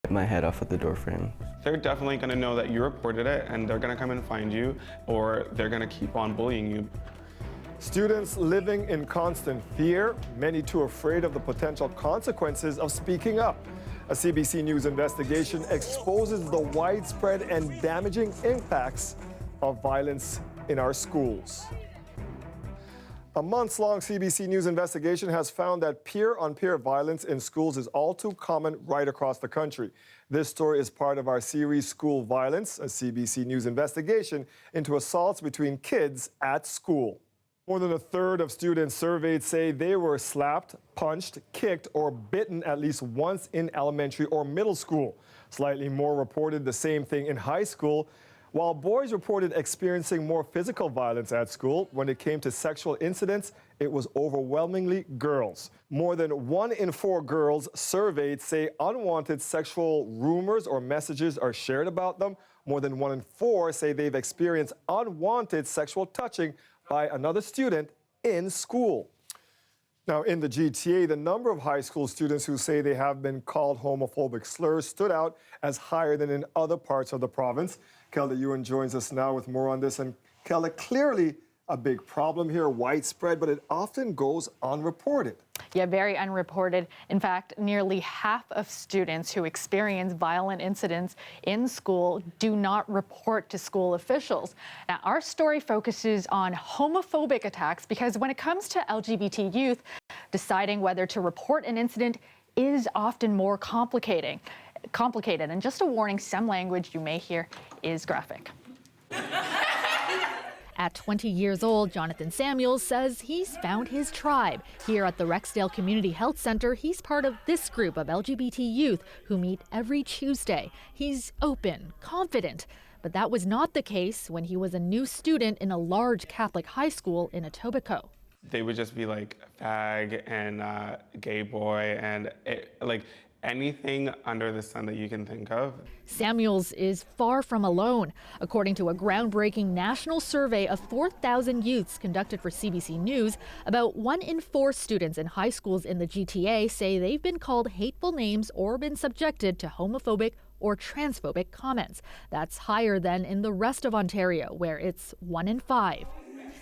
Hit my head off with the door frame. They're definitely going to know that you reported it, and they're going to come and find you, or they're going to keep on bullying you. Students living in constant fear, many too afraid of the potential consequences of speaking up. A CBC News investigation exposes the widespread and damaging impacts of violence in our schools. A months-long CBC News investigation has found that peer-on-peer violence in schools is all too common right across the country. This story is part of our series School Violence, a CBC News investigation into assaults between kids at school. More than a third of students surveyed say they were slapped, punched, kicked, or bitten at least once in elementary or middle school. Slightly more reported the same thing in high school, while boys reported experiencing more physical violence at school. When it came to sexual incidents, it was overwhelmingly girls. More than 1 in 4 girls surveyed say unwanted sexual rumors or messages are shared about them. More than 1 in 4 say they've experienced unwanted sexual touching by another student in school. Now, in the GTA, the number of high school students who say they have been called homophobic slurs stood out as higher than in other parts of the province. Kelda Ewan joins us now with more on this. And Kelda, clearly a big problem here, widespread, but it often goes unreported. Yeah, very unreported. In fact, nearly half of students who experience violent incidents in school do not report to school officials. Now, our story focuses on homophobic attacks because when it comes to LGBT youth, deciding whether to report an incident is often more complicated. And just a warning, some language you may hear is graphic. At 20 years old, Jonathan Samuels says he's found his tribe. Here at the Rexdale Community Health Center, he's part of this group of LGBT youth who meet every Tuesday. He's open, confident, but that was not the case when he was a new student in a large Catholic high school in Etobicoke. They would just be like fag and gay boy and anything under the sun that you can think of. Samuels is far from alone. According to a groundbreaking national survey of 4,000 youths conducted for CBC News, about 1 in 4 students in high schools in the GTA say they've been called hateful names or been subjected to homophobic or transphobic comments. That's higher than in the rest of Ontario, where it's 1 in 5.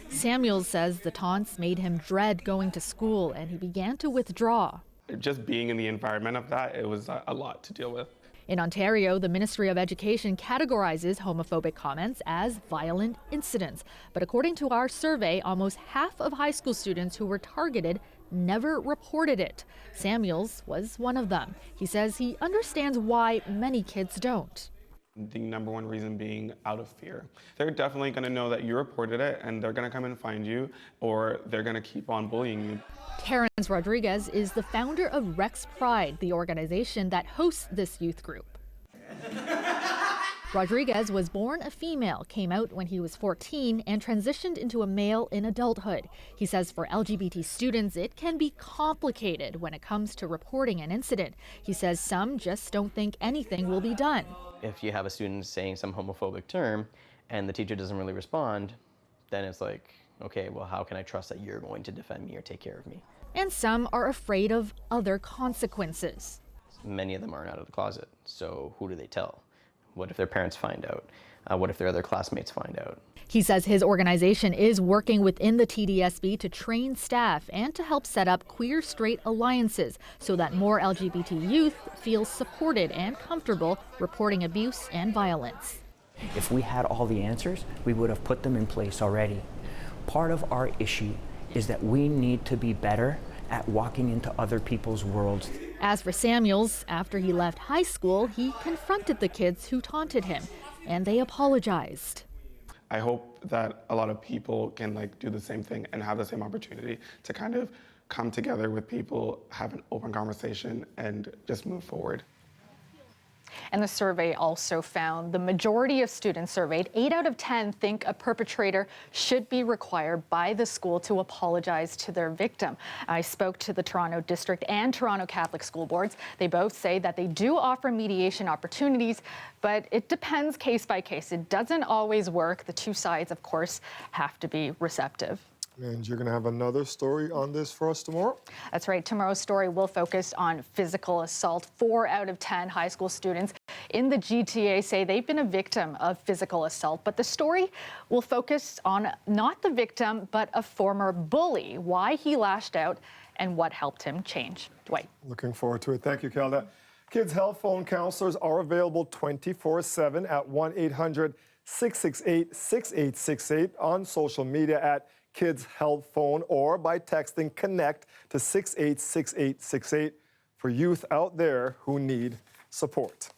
Samuels says the taunts made him dread going to school and he began to withdraw. Just being in the environment of that, it was a lot to deal with. In Ontario, the Ministry of Education categorizes homophobic comments as violent incidents. But according to our survey, almost half of high school students who were targeted never reported it. Samuels was one of them. He says he understands why many kids don't. The number one reason being out of fear. They're definitely going to know that you reported it, and they're going to come and find you, or they're going to keep on bullying you. Terrence Rodriguez is the founder of Rex Pride, the organization that hosts this youth group. Rodriguez was born a female, came out when he was 14, and transitioned into a male in adulthood. He says for LGBT students, it can be complicated when it comes to reporting an incident. He says some just don't think anything will be done. If you have a student saying some homophobic term and the teacher doesn't really respond, then it's like, okay, well, how can I trust that you're going to defend me or take care of me? And some are afraid of other consequences. Many of them aren't out of the closet, so who do they tell? What if their parents find out? What if their other classmates find out? He says his organization is working within the TDSB to train staff and to help set up queer-straight alliances so that more LGBT youth feel supported and comfortable reporting abuse and violence. If we had all the answers, we would have put them in place already. Part of our issue is that we need to be better at walking into other people's worlds. As for Samuels, after he left high school, he confronted the kids who taunted him, and they apologized. I hope that a lot of people can do the same thing and have the same opportunity to kind of come together with people, have an open conversation, and just move forward. And the survey also found the majority of students surveyed, 8 out of 10, think a perpetrator should be required by the school to apologize to their victim. I spoke to the Toronto District and Toronto Catholic School Boards. They both say that they do offer mediation opportunities, but it depends case by case. It doesn't always work. The two sides, of course, have to be receptive. And you're going to have another story on this for us tomorrow? That's right. Tomorrow's story will focus on physical assault. 4 out of 10 high school students in the GTA say they've been a victim of physical assault. But the story will focus on not the victim, but a former bully, why he lashed out, and what helped him change. Dwight. Looking forward to it. Thank you, Kelda. Kids' health phone counselors are available 24/7 at 1-800-668-6868, on social media at Kids Health Phone, or by texting CONNECT to 686868 for youth out there who need support.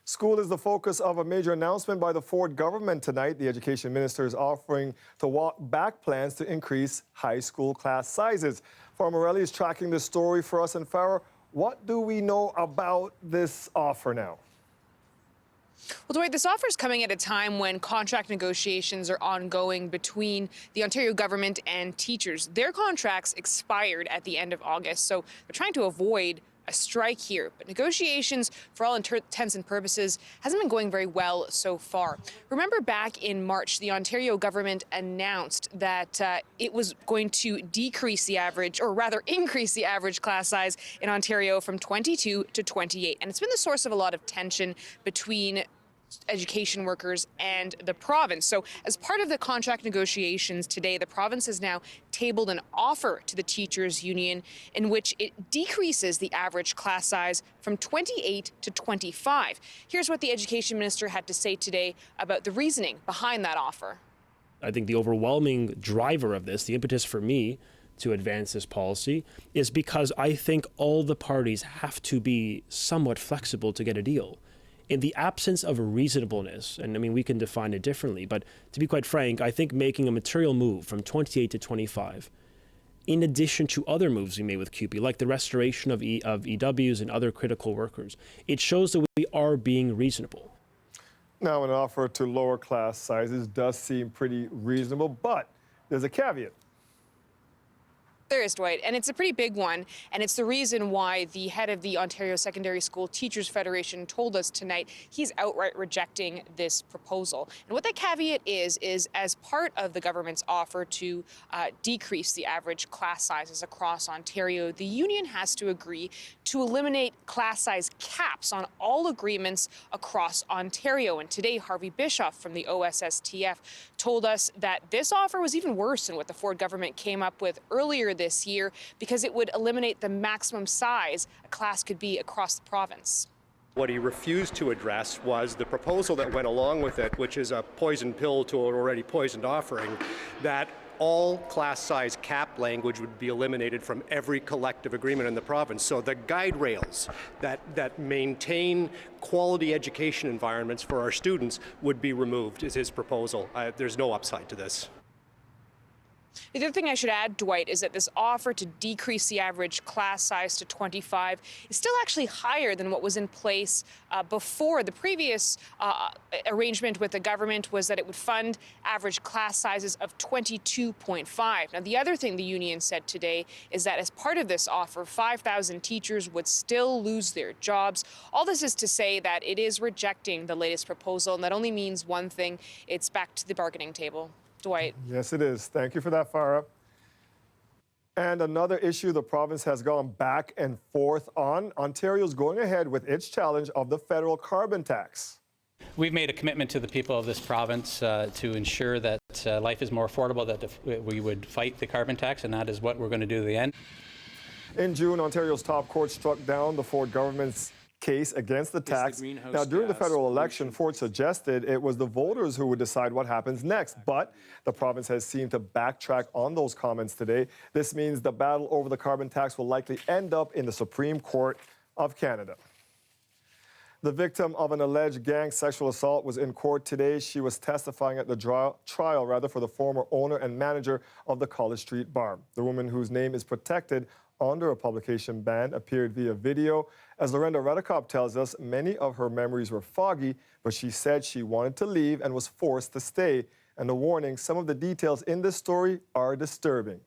School is the focus of a major announcement by the Ford government tonight. The education minister is offering to walk back plans to increase high school class sizes. Farah Morelli is tracking this story for us. And Farah, what do we know about this offer now? Well, Dwight, this offer is coming at a time when contract negotiations are ongoing between the Ontario government and teachers. Their contracts expired at the end of August, so they're trying to avoid a strike here. But negotiations, for all intents and purposes, hasn't been going very well so far. Remember back in March, the Ontario government announced that it was going to decrease the average, or rather increase the average class size in Ontario from 22 to 28. And it's been the source of a lot of tension between education workers and the province. So as part of the contract negotiations today, the province has now tabled an offer to the teachers union in which it decreases the average class size from 28 to 25. Here's what the education minister had to say today about the reasoning behind that offer. I think the overwhelming driver of this, the impetus for me to advance this policy, is because I think all the parties have to be somewhat flexible to get a deal. In the absence of reasonableness, and I mean, we can define it differently, but to be quite frank, I think making a material move from 28 to 25, in addition to other moves we made with CUPE, like the restoration of EWs and other critical workers, it shows that we are being reasonable. Now, an offer to lower class sizes does seem pretty reasonable, but there's a caveat. There is, Dwight, and it's a pretty big one, and it's the reason why the head of the Ontario Secondary School Teachers Federation told us tonight he's outright rejecting this proposal. And what that caveat is as part of the government's offer to decrease the average class sizes across Ontario, the union has to agree to eliminate class size caps on all agreements across Ontario. And today, Harvey Bischoff from the OSSTF told us that this offer was even worse than what the Ford government came up with earlier this year, because it would eliminate the maximum size a class could be across the province. What he refused to address was the proposal that went along with it, which is a poison pill to an already poisoned offering, that all class size cap language would be eliminated from every collective agreement in the province. So the guide rails that maintain quality education environments for our students would be removed, is his proposal. There's no upside to this. The other thing I should add, Dwight, is that this offer to decrease the average class size to 25 is still actually higher than what was in place before. The previous arrangement with the government was that it would fund average class sizes of 22.5. Now, the other thing the union said today is that as part of this offer, 5,000 teachers would still lose their jobs. All this is to say that it is rejecting the latest proposal, and that only means one thing: it's back to the bargaining table. Dwight. Yes, it is. Thank you for that, Farah. And another issue the province has gone back and forth on. Ontario's going ahead with its challenge of the federal carbon tax. We've made a commitment to the people of this province to ensure that life is more affordable, that we would fight the carbon tax, and that is what we're going to do to the end. In June, Ontario's top court struck down the Ford government's case against the tax. Now, during the federal election, Ford suggested it was the voters who would decide what happens next, but the province has seemed to backtrack on those comments today. This means the battle over the carbon tax will likely end up in the Supreme Court of Canada. The victim of an alleged gang sexual assault was in court today. She was testifying at the trial for the former owner and manager of the College Street Bar. The woman, whose name is protected under a publication ban, appeared via video. As Lorenda Redekop tells us, many of her memories were foggy, but she said she wanted to leave and was forced to stay. And a warning, some of the details in this story are disturbing.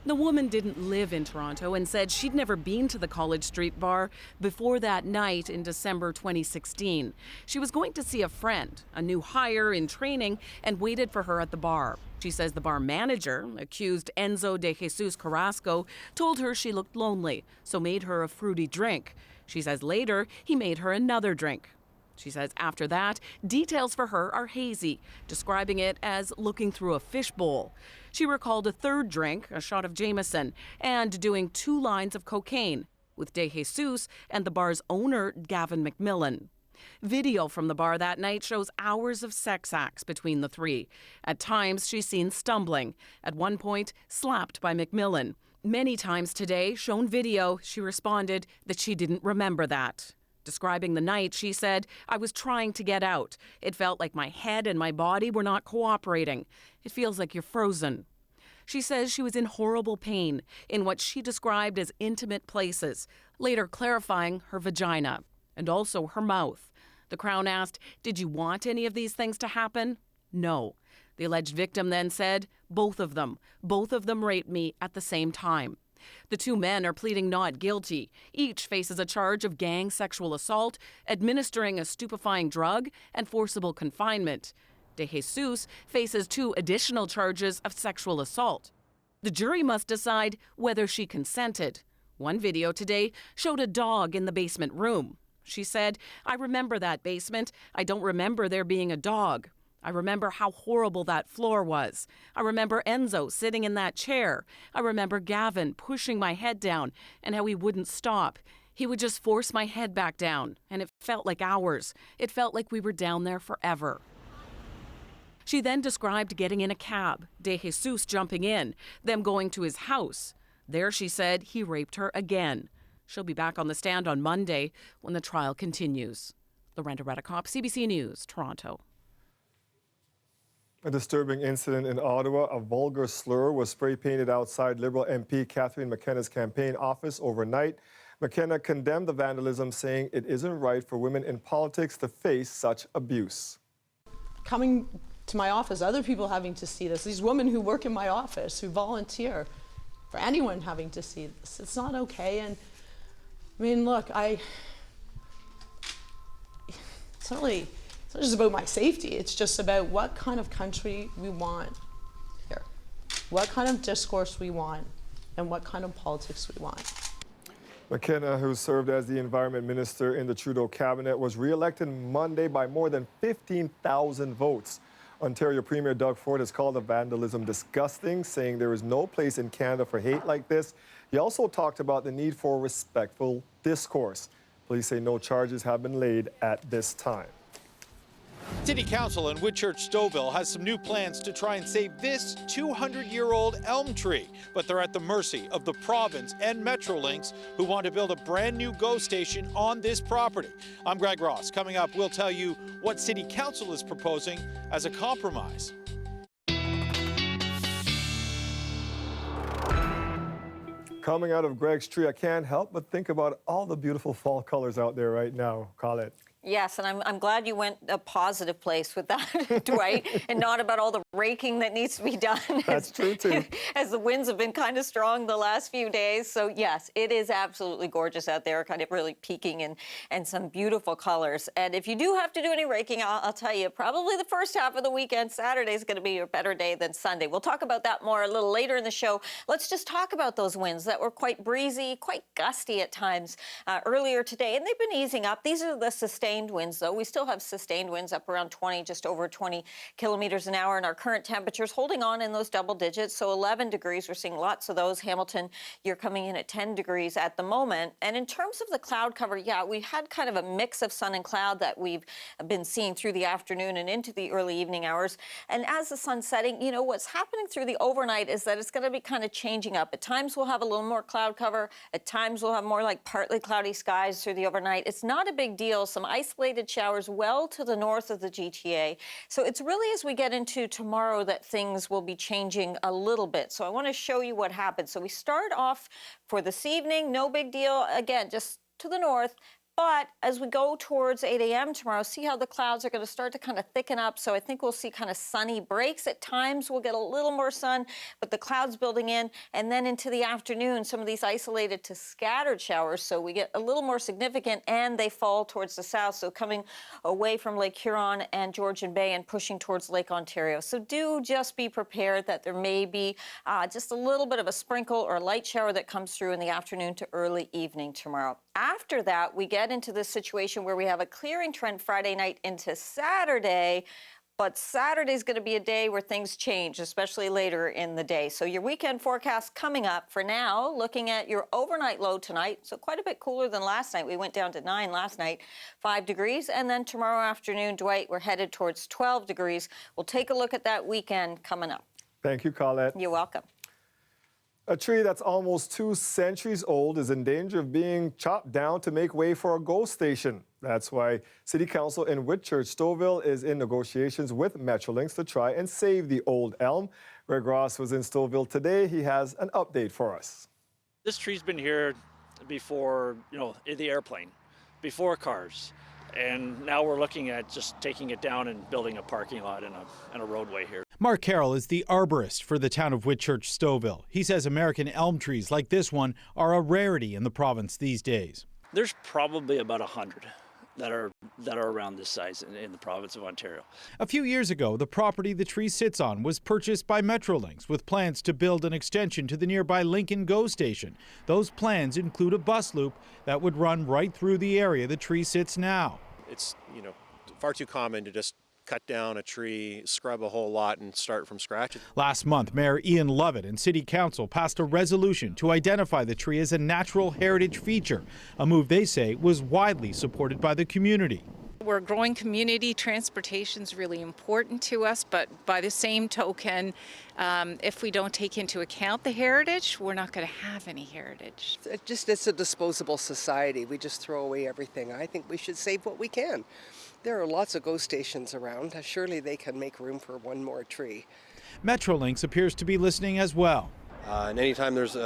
The woman didn't live in Toronto and said she'd never been to the College Street bar before that night in December 2016. She was going to see a friend, a new hire in training, and waited for her at the bar. She says the bar manager, accused Enzo de Jesus Carrasco, told her she looked lonely, so made her a fruity drink. She says later he made her another drink. She says after that, details for her are hazy, describing it as looking through a fishbowl. She recalled a third drink, a shot of Jameson, and doing 2 lines of cocaine with De Jesus and the bar's owner, Gavin McMillan. Video from the bar that night shows hours of sex acts between the three. At times, she's seen stumbling. At one point, slapped by McMillan. Many times today, shown video, she responded that she didn't remember that. Describing the night, she said, "I was trying to get out. It felt like my head and my body were not cooperating. It feels like you're frozen." She says she was in horrible pain in what she described as intimate places, later clarifying her vagina and also her mouth. The Crown asked, "Did you want any of these things to happen?" No. The alleged victim then said, both of them raped me at the same time." The 2 men are pleading not guilty. Each faces a charge of gang sexual assault, administering a stupefying drug, and forcible confinement. De Jesus faces 2 additional charges of sexual assault. The jury must decide whether she consented. One video today showed a dog in the basement room. She said, "I remember that basement. I don't remember there being a dog. I remember how horrible that floor was. I remember Enzo sitting in that chair. I remember Gavin pushing my head down and how he wouldn't stop. He would just force my head back down, and it felt like hours. It felt like we were down there forever." She then described getting in a cab, De Jesus jumping in, them going to his house. There, she said, he raped her again. She'll be back on the stand on Monday when the trial continues. Lorenda Redekop, CBC News, Toronto. A disturbing incident in Ottawa. A vulgar slur was spray-painted outside Liberal MP Catherine McKenna's campaign office overnight. McKenna condemned the vandalism, saying it isn't right for women in politics to face such abuse. Coming to my office, other people having to see this, these women who work in my office, who volunteer, for anyone having to see this, it's not okay. And I mean, look, it's not just about my safety, it's just about what kind of country we want here, what kind of discourse we want, and what kind of politics we want. McKenna, who served as the environment minister in the Trudeau cabinet, was re-elected Monday by more than 15,000 votes. Ontario Premier Doug Ford has called the vandalism disgusting, saying there is no place in Canada for hate like this. He also talked about the need for respectful discourse. Police say no charges have been laid at this time. City Council in Whitchurch-Stouffville has some new plans to try and save this 200-year-old elm tree, but they're at the mercy of the province and Metrolinx, who want to build a brand new GO station on this property. I'm Greg Ross. Coming up, we'll tell you what City Council is proposing as a compromise. Coming out of Greg's tree, I can't help but think about all the beautiful fall colors out there right now. Colette. Yes, and I'm glad you went a positive place with that, Dwight, and not about all the raking that needs to be done. That's true, too. As the winds have been kind of strong the last few days. So, yes, it is absolutely gorgeous out there, kind of really peaking and some beautiful colors. And if you do have to do any raking, I'll tell you, probably the first half of the weekend, Saturday is going to be a better day than Sunday. We'll talk about that more a little later in the show. Let's just talk about those winds that were quite breezy, quite gusty at times earlier today, and they've been easing up. These are the sustained winds, though. We still have sustained winds up around 20, just over 20 kilometers an hour, and our current temperatures holding on in those double digits. So 11 degrees, we're seeing lots of those. Hamilton, you're coming in at 10 degrees at the moment. And in terms of the cloud cover, yeah, we had kind of a mix of sun and cloud that we've been seeing through the afternoon and into the early evening hours. And as the sun's setting, you know, what's happening through the overnight is that it's going to be kind of changing up. At times we'll have a little more cloud cover. At times we'll have more like partly cloudy skies through the overnight. It's not a big deal. Some isolated showers well to the north of the GTA. So it's really as we get into tomorrow that things will be changing a little bit. So I want to show you what happens. So we start off for this evening, no big deal. Again, just to the north. But as we go towards 8 a.m. tomorrow, see how the clouds are going to start to kind of thicken up. So I think we'll see kind of sunny breaks. At times we'll get a little more sun, but the clouds building in. And then into the afternoon, some of these isolated to scattered showers. So we get a little more significant, and they fall towards the south. So coming away from Lake Huron and Georgian Bay and pushing towards Lake Ontario. So do just be prepared that there may be just a little bit of a sprinkle or a light shower that comes through in the afternoon to early evening tomorrow. After that, we get into this situation where we have a clearing trend Friday night into Saturday, but Saturday's going to be a day where things change, especially later in the day. So your weekend forecast coming up. For now, looking at your overnight low tonight, so quite a bit cooler than last night. We went down to 9 last night, 5 degrees. And then tomorrow afternoon, Dwight, we're headed towards 12 degrees. We'll take a look at that weekend coming up. Thank you, Colette. You're welcome. A tree that's almost 2 centuries old is in danger of being chopped down to make way for a GO station. That's why City Council in Whitchurch-Stouffville is in negotiations with Metrolinx to try and save the old elm. Greg Ross was in Stouffville today. He has an update for us. This tree's been here before, in the airplane, before cars. And now we're looking at just taking it down and building a parking lot and a roadway here. Mark Carroll is the arborist for the town of Whitchurch-Stouffville. He says American elm trees like this one are a rarity in the province these days. There's probably about 100 that are around this size in the province of Ontario. A few years ago, the property the tree sits on was purchased by Metrolinx with plans to build an extension to the nearby Lincoln GO station. Those plans include a bus loop that would run right through the area the tree sits now. It's, far too common to just cut down a tree, scrub a whole lot, and start from scratch. Last month, Mayor Ian Lovett and City Council passed a resolution to identify the tree as a natural heritage feature, a move they say was widely supported by the community. We're a growing community. Transportation's really important to us, but by the same token, if we don't take into account the heritage, we're not going to have any heritage. It's a disposable society. We just throw away everything. I think we should save what we can. There are lots of GO stations around. Surely they can make room for one more tree. Metrolinx appears to be listening as well. And anytime there's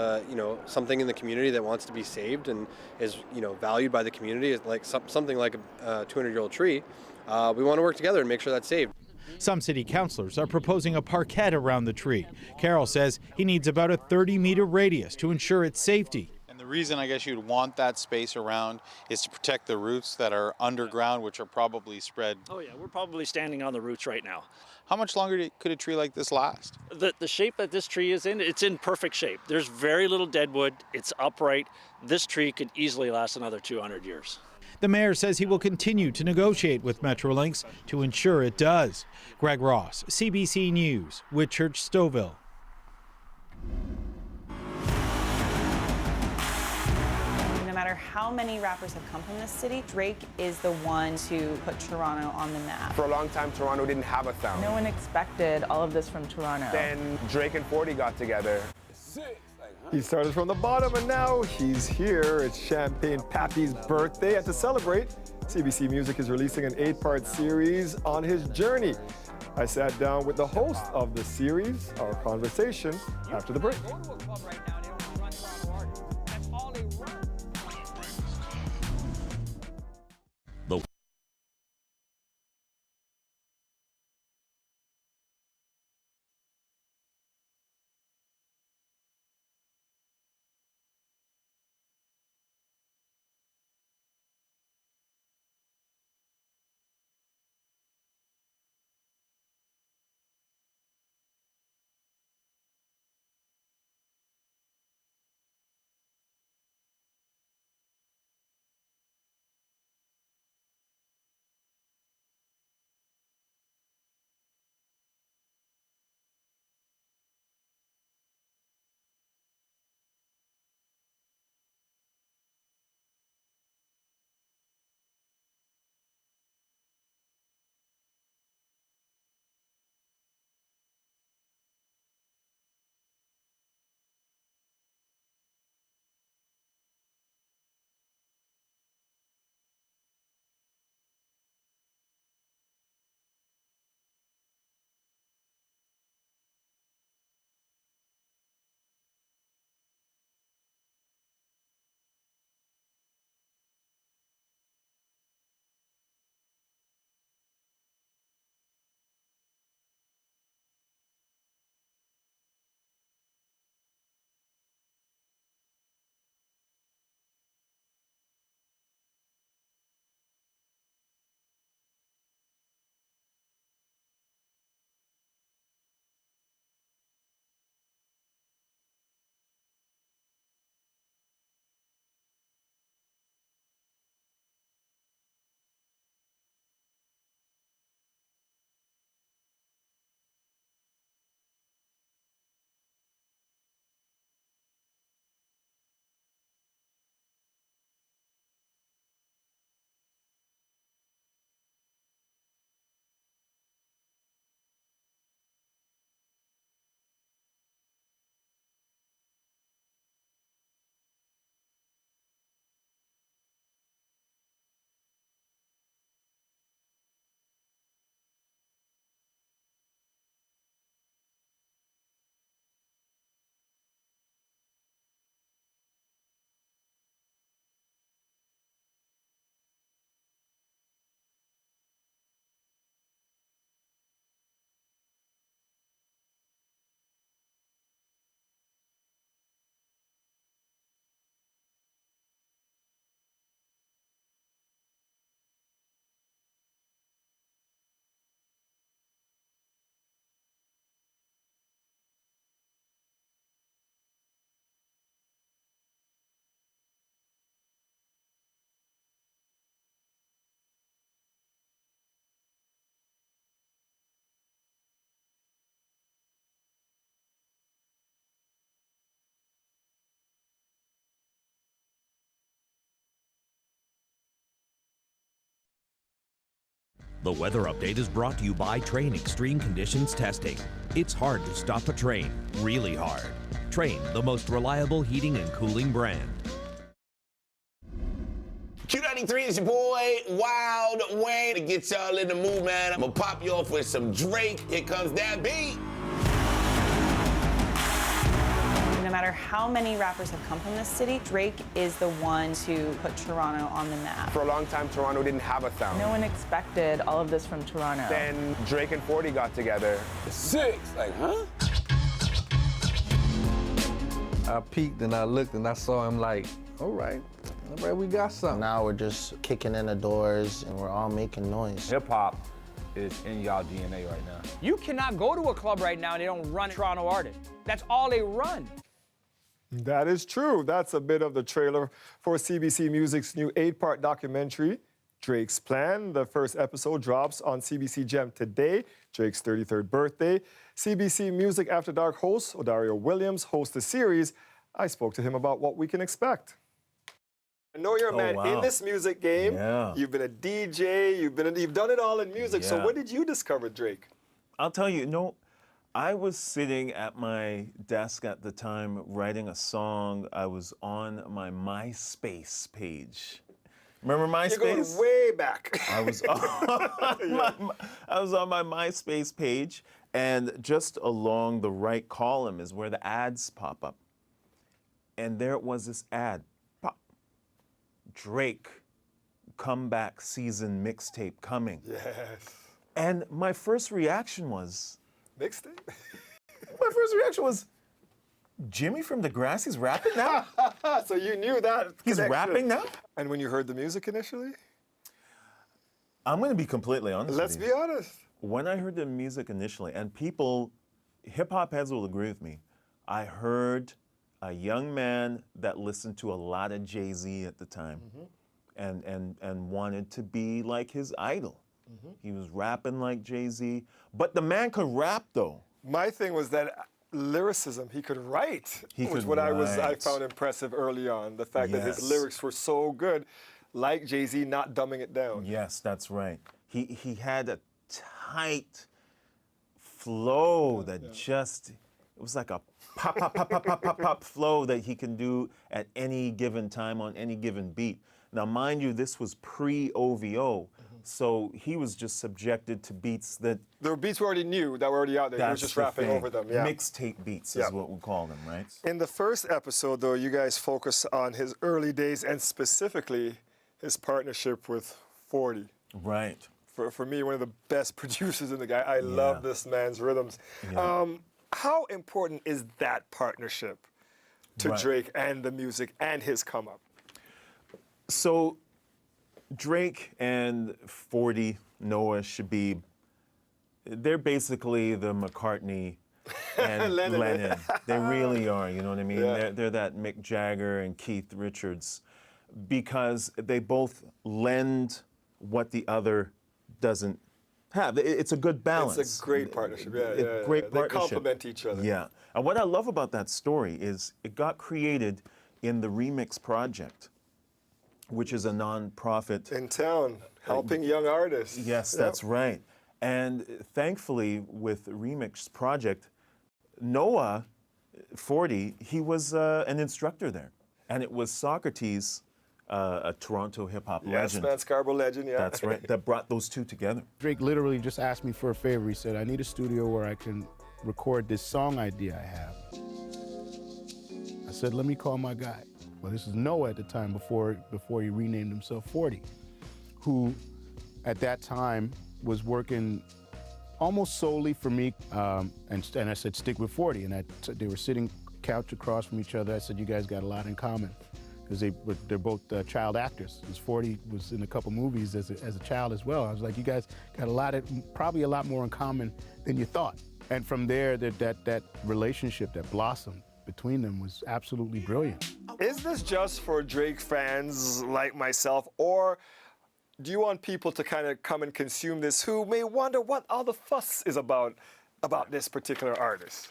something in the community that wants to be saved and is valued by the community, like something like a 200-year-old tree, we want to work together and make sure that's saved. Some city councilors are proposing a parquet around the tree. Carroll says he needs about a 30-meter radius to ensure its safety. The reason I guess you'd want that space around is to protect the roots that are underground, which are probably spread. Oh yeah, we're probably standing on the roots right now. How much longer could a tree like this last? The shape that this tree is in, it's in perfect shape. There's very little dead wood. It's upright. This tree could easily last another 200 years. The mayor says he will continue to negotiate with Metrolinx to ensure it does. Greg Ross, CBC News, Whitchurch-Stouffville. No matter how many rappers have come from this city, Drake is the one to put Toronto on the map. For a long time, Toronto didn't have a sound. No one expected all of this from Toronto. Then Drake and 40 got together. He started from the bottom and now he's here. It's Champagne Pappy's birthday, and to celebrate, CBC Music is releasing an 8-part series on his journey. I sat down with the host of the series, our conversation after the break. The weather update is brought to you by Train Extreme Conditions Testing. It's hard to stop a train, really hard. Train, the most reliable heating and cooling brand. Q93 is your boy, Wild Wayne. To get y'all in the mood, man, I'm gonna pop you off with some Drake. Here comes that beat. No matter how many rappers have come from this city, Drake is the one to put Toronto on the map. For a long time, Toronto didn't have a sound. No one expected all of this from Toronto. Then Drake and 40 got together. Six, like, huh? I peeked and I looked and I saw him like, all right, we got something. Now we're just kicking in the doors and we're all making noise. Hip-hop is in y'all DNA right now. You cannot go to a club right now and they don't run Toronto artists. That's all they run. That is true. That's a bit of the trailer for CBC Music's new 8-part documentary, Drake's Plan. The first episode drops on CBC Gem today, Drake's 33rd birthday. CBC Music After Dark host Odario Williams hosts the series. I spoke to him about what we can expect. I know you're a man in this music game. Yeah. You've been a DJ, you've done it all in music. So when did you discover Drake? I'll tell you, I was sitting at my desk at the time writing a song. I was on my MySpace page. Remember MySpace? You're going way back. I was on my MySpace page, and just along the right column is where the ads pop up. And there it was, this ad. Pop. Drake comeback season mixtape coming. Yes. And my first reaction was, mixtape? My first reaction was, Jimmy from Degrassi's rapping now? So you knew that He's connection. rapping now? And when you heard the music initially? I'm going to be completely honest Let's with you. be honest. When I heard the music initially, and people, hip-hop heads will agree with me, I heard a young man that listened to a lot of Jay-Z at the time and wanted to be like his idol. He was rapping like Jay-Z, but the man could rap though. My thing was that lyricism, he could write, I found impressive early on. The fact that his lyrics were so good, like Jay-Z, not dumbing it down. Yes, that's right. He had a tight flow that just, it was like a pop, pop, pop, pop, pop, pop, pop flow that he can do at any given time on any given beat. Now, mind you, this was pre-OVO, so he was just subjected to beats that... There were beats we already knew that were already out there. He was just rapping over them. Yeah. Mixtape beats is what we call them, right? In the first episode, though, you guys focus on his early days and specifically his partnership with 40. Right. For me, one of the best producers in the guy. I love this man's rhythms. Yeah. How important is that partnership to Drake and the music and his come up? So Drake and 40, Noah, Shabib, they're basically the McCartney and Lennon. They really are, you know what I mean? Yeah. They're that Mick Jagger and Keith Richards, because they both lend what the other doesn't have. It's a good balance. It's a great partnership. Great partnership. They complement each other. Yeah. And what I love about that story is it got created in the Remix Project, which is a non-profit. In town, helping young artists. Yes, that's right. And thankfully, with the Remix Project, Noah, 40, he was an instructor there. And it was Socrates, a Toronto hip-hop legend. Yes, man, Scarborough legend, yeah. That's right, that brought those two together. Drake literally just asked me for a favor. He said, I need a studio where I can record this song idea I have. I said, let me call my guy. Well, this is Noah at the time, before he renamed himself 40, who at that time was working almost solely for me. And I said, stick with 40. And they were sitting couch across from each other. I said, you guys got a lot in common, because they're both child actors. Because 40 was in a couple movies as a child as well. I was like, you guys got probably a lot more in common than you thought. And from there, that relationship that blossomed between them was absolutely brilliant. Is this just for Drake fans like myself, or do you want people to kind of come and consume this who may wonder what all the fuss is about this particular artist?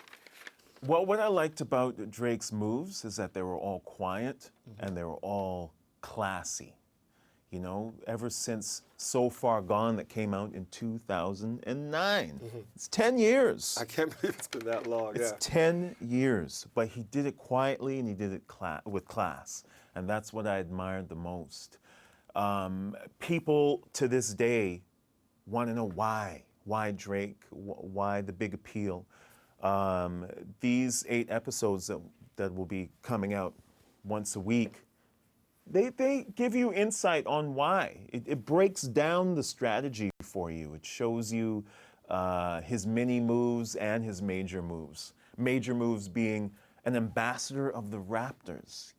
Well, what I liked about Drake's moves is that they were all quiet and they were all classy. You know, ever since So Far Gone that came out in 2009. It's 10 years. I can't believe it's been that long. It's 10 years, but he did it quietly and he did it with class. And that's what I admired the most. People to this day want to know why. Why Drake? Why the big appeal? These 8 episodes that will be coming out once a week, they give you insight on why. It breaks down the strategy for you. It shows you his mini moves and his major moves. Major moves being an ambassador of the Raptors.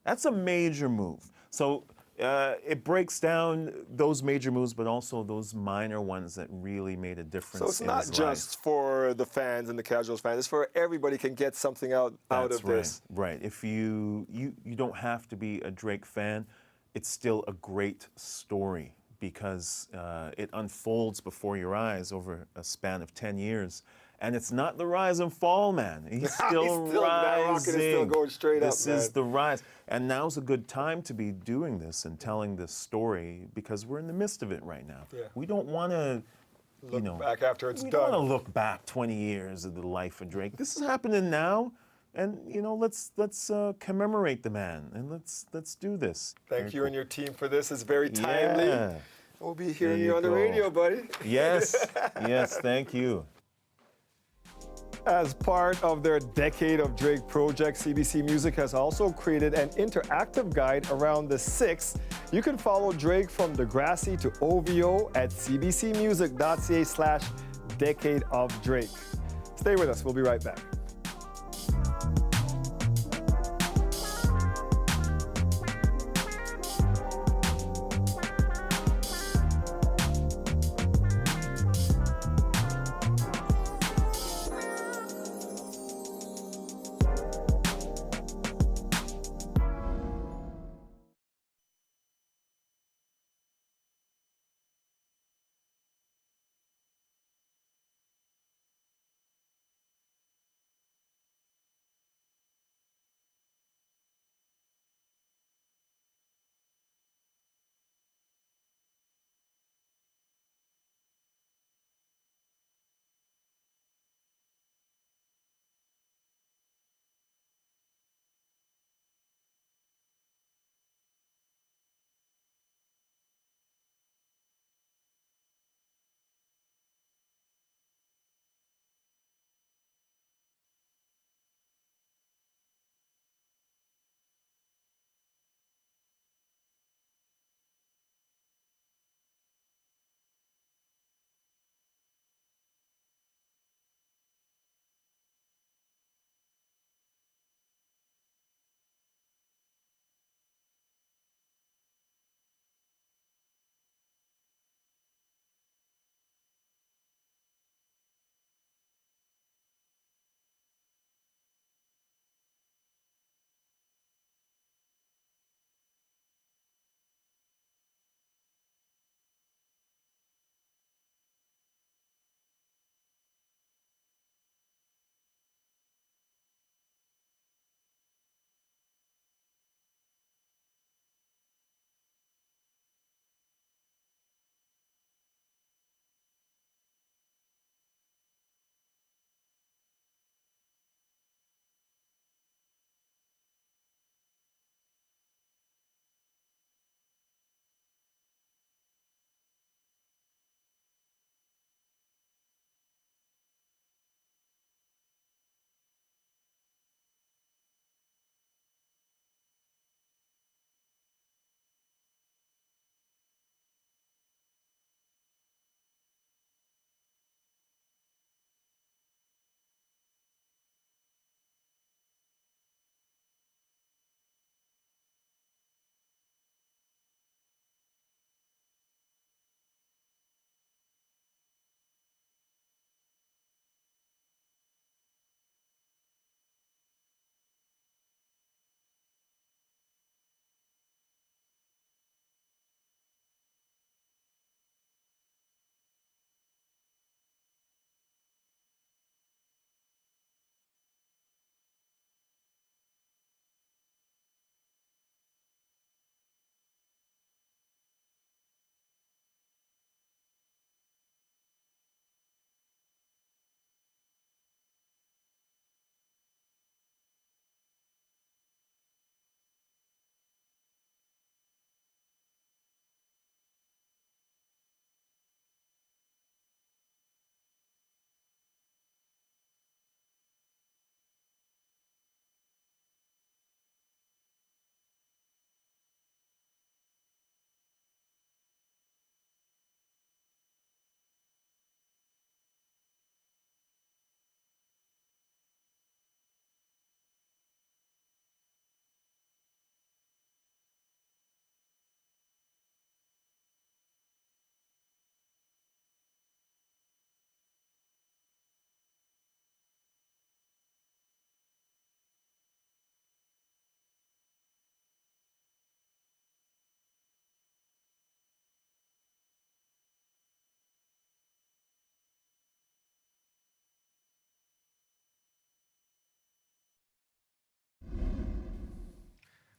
That's a major move. So it breaks down those major moves, but also those minor ones that really made a difference. So it's in not his just for the fans and the casual fans. It's for everybody can get something out of this. Right. If you don't have to be a Drake fan, it's still a great story because it unfolds before your eyes over a span of 10 years. And it's not the rise and fall, man. He's still rising. That rocket is still going straight up, This is the rise. And now's a good time to be doing this and telling this story because we're in the midst of it right now. Yeah. We don't want to, look back after it's we done. don't want to look back 20 years of the life of Drake. This is happening now. And let's commemorate the man and let's do this. Thank you and your team for this. It's very timely. Yeah. We'll be hearing you on the radio, buddy. Yes, yes, thank you. As part of their Decade of Drake project, CBC Music has also created an interactive guide around the 6th. You can follow Drake from Degrassi to OVO at cbcmusic.ca/Decade of Drake. Stay with us. We'll be right back.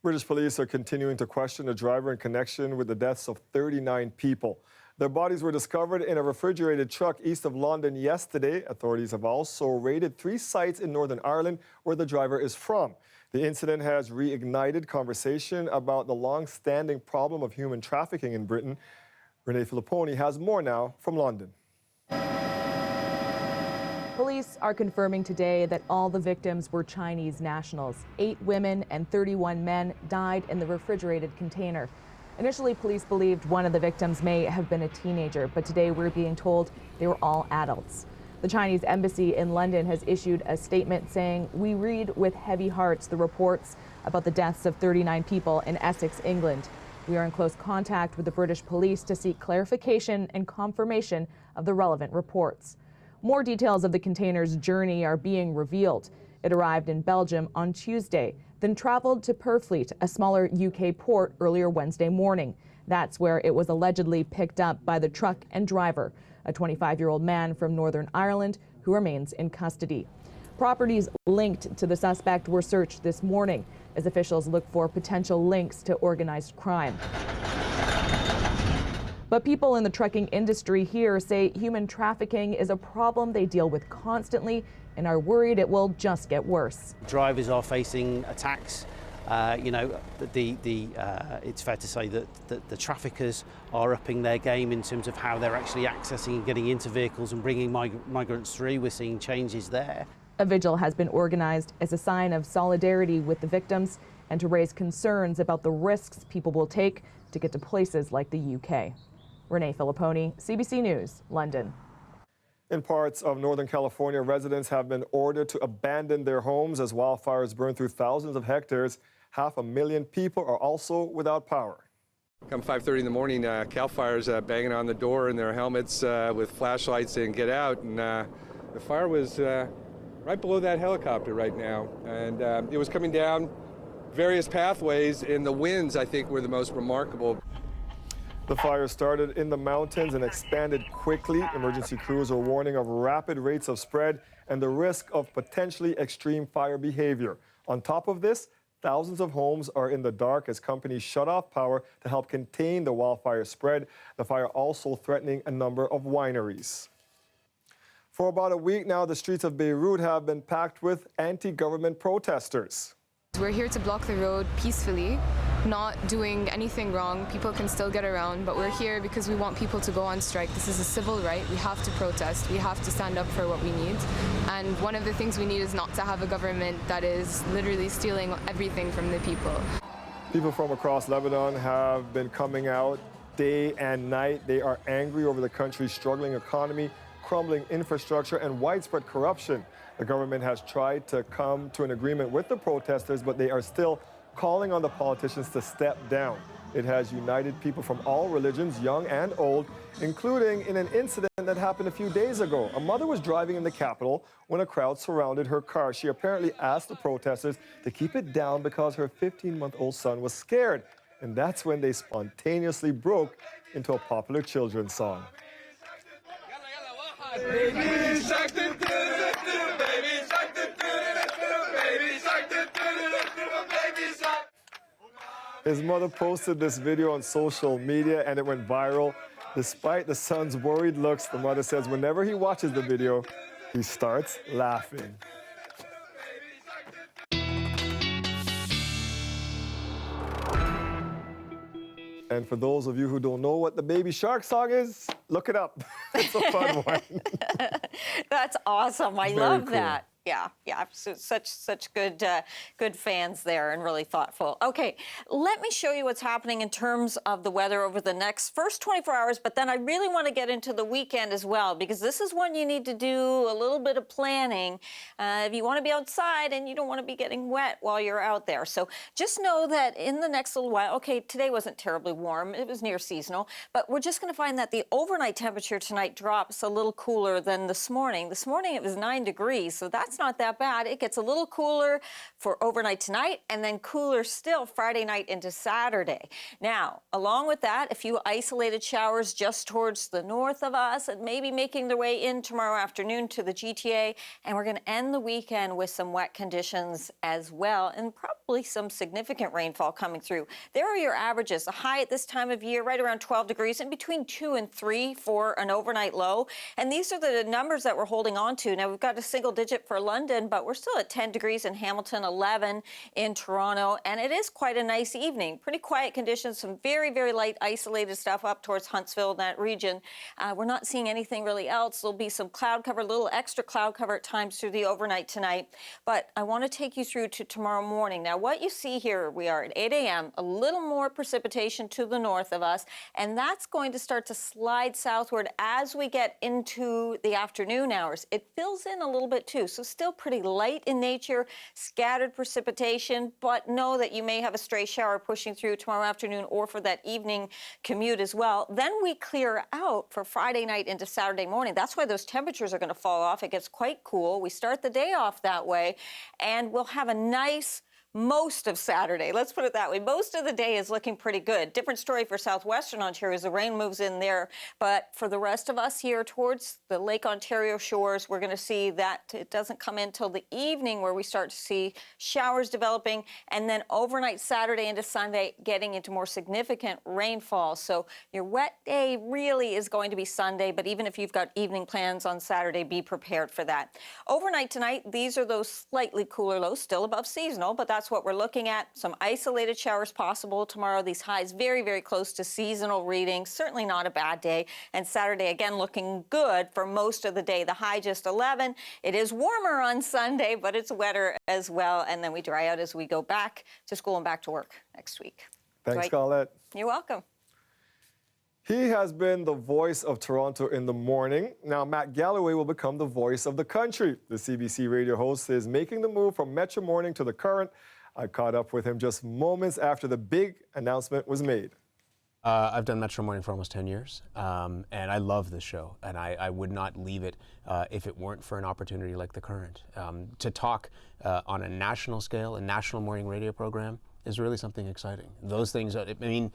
British police are continuing to question the driver in connection with the deaths of 39 people. Their bodies were discovered in a refrigerated truck east of London yesterday. Authorities have also raided 3 sites in Northern Ireland where the driver is from. The incident has reignited conversation about the long-standing problem of human trafficking in Britain. Renee Filipponi has more now from London. Police are confirming today that all the victims were Chinese nationals. 8 women and 31 men died in the refrigerated container. Initially, police believed one of the victims may have been a teenager, but today we're being told they were all adults. The Chinese embassy in London has issued a statement saying, "We read with heavy hearts the reports about the deaths of 39 people in Essex, England. We are in close contact with the British police to seek clarification and confirmation of the relevant reports." More details of the container's journey are being revealed. It arrived in Belgium on Tuesday, then traveled to Purfleet, a smaller UK port, earlier Wednesday morning. That's where it was allegedly picked up by the truck and driver, a 25-year-old man from Northern Ireland who remains in custody. Properties linked to the suspect were searched this morning as officials look for potential links to organized crime. But people in the trucking industry here say human trafficking is a problem they deal with constantly and are worried it will just get worse. Drivers are facing attacks. It's fair to say that the traffickers are upping their game in terms of how they're actually accessing and getting into vehicles and bringing migrants through. We're seeing changes there. A vigil has been organized as a sign of solidarity with the victims and to raise concerns about the risks people will take to get to places like the UK. Renee Filipponi, CBC News, London. In parts of Northern California, residents have been ordered to abandon their homes as wildfires burn through thousands of hectares. 500,000 people are also without power. Come 5:30 in the morning, CAL FIRE's banging on the door in their helmets with flashlights saying get out. And the fire was right below that helicopter right now. And it was coming down various pathways, and the winds, I think, were the most remarkable. The fire started in the mountains and expanded quickly. Emergency crews are warning of rapid rates of spread and the risk of potentially extreme fire behavior. On top of this, thousands of homes are in the dark as companies shut off power to help contain the wildfire spread. The fire also threatening a number of wineries. For about a week now, the streets of Beirut have been packed with anti-government protesters. We're here to block the road peacefully, not doing anything wrong. People can still get around, but we're here because we want people to go on strike. This is a civil right. We have to protest. We have to stand up for what we need. And one of the things we need is not to have a government that is literally stealing everything from the people. People from across Lebanon have been coming out day and night. They are angry over the country's struggling economy, crumbling infrastructure, and widespread corruption. The government has tried to come to an agreement with the protesters, but they are still calling on the politicians to step down. It has united people from all religions, young and old, including in an incident that happened a few days ago. A mother was driving in the capital when a crowd surrounded her car. She apparently asked the protesters to keep it down because her 15-month-old son was scared. And that's when they spontaneously broke into a popular children's song. His mother posted this video on social media and it went viral. Despite the son's worried looks, the mother says whenever he watches the video, he starts laughing. And for those of you who don't know what the Baby Shark song is, look it up. It's a fun one. That's awesome. I Very love cool. that. Yeah. So such good fans there and really thoughtful. Okay, let me show you what's happening in terms of the weather over the next first 24 hours, but then I really want to get into the weekend as well, because this is one you need to do a little bit of planning if you want to be outside and you don't want to be getting wet while you're out there. So just know that in the next little while, okay, today wasn't terribly warm. It was near seasonal, but we're just going to find that the overnight temperature tonight drops a little cooler than this morning. This morning it was 9 degrees, so that's not that bad. It gets a little cooler for overnight tonight and then cooler still Friday night into Saturday. Now, along with that, a few isolated showers just towards the north of us and maybe making their way in tomorrow afternoon to the GTA. And we're going to end the weekend with some wet conditions as well, and probably probably some significant rainfall coming through. There are your averages. The high at this time of year, right around 12 degrees, and between 2 and 3 for an overnight low. And these are the numbers that we're holding on to. Now, we've got a single digit for London, but we're still at 10 degrees in Hamilton, 11 in Toronto, and it is quite a nice evening. Pretty quiet conditions, some very, very light isolated stuff up towards Huntsville and that region. We're not seeing anything really else. There'll be some cloud cover, a little extra cloud cover at times through the overnight tonight. But I want to take you through to tomorrow morning. Now, what you see here, we are at 8 a.m., a little more precipitation to the north of us, and that's going to start to slide southward as we get into the afternoon hours. It fills in a little bit too, so still pretty light in nature, scattered precipitation, but know that you may have a stray shower pushing through tomorrow afternoon or for that evening commute as well. Then we clear out for Friday night into Saturday morning. That's why those temperatures are going to fall off. It gets quite cool. We start the day off that way, and we'll have a nice most of Saturday. Let's put it that way. Most of the day is looking pretty good. Different story for southwestern Ontario as the rain moves in there. But for the rest of us here towards the Lake Ontario shores, we're going to see that it doesn't come in till the evening where we start to see showers developing, and then overnight Saturday into Sunday getting into more significant rainfall. So your wet day really is going to be Sunday, but even if you've got evening plans on Saturday, be prepared for that. Overnight tonight, these are those slightly cooler lows, still above seasonal, but that's what we're looking at. Some isolated showers possible tomorrow. These highs very, very close to seasonal readings. Certainly not a bad day. And Saturday, again, looking good for most of the day. The high just 11. It is warmer on Sunday, but it's wetter as well. And then we dry out as we go back to school and back to work next week. Thanks, Colette. You're welcome. He has been the voice of Toronto in the morning. Now, Matt Galloway will become the voice of the country. The CBC radio host is making the move from Metro Morning to The Current. I caught up with him just moments after the big announcement was made. I've done Metro Morning for almost 10 years, and I love this show, and I would not leave it if it weren't for an opportunity like The Current. To talk on a national scale, a national morning radio program, is really something exciting. Those things, I mean,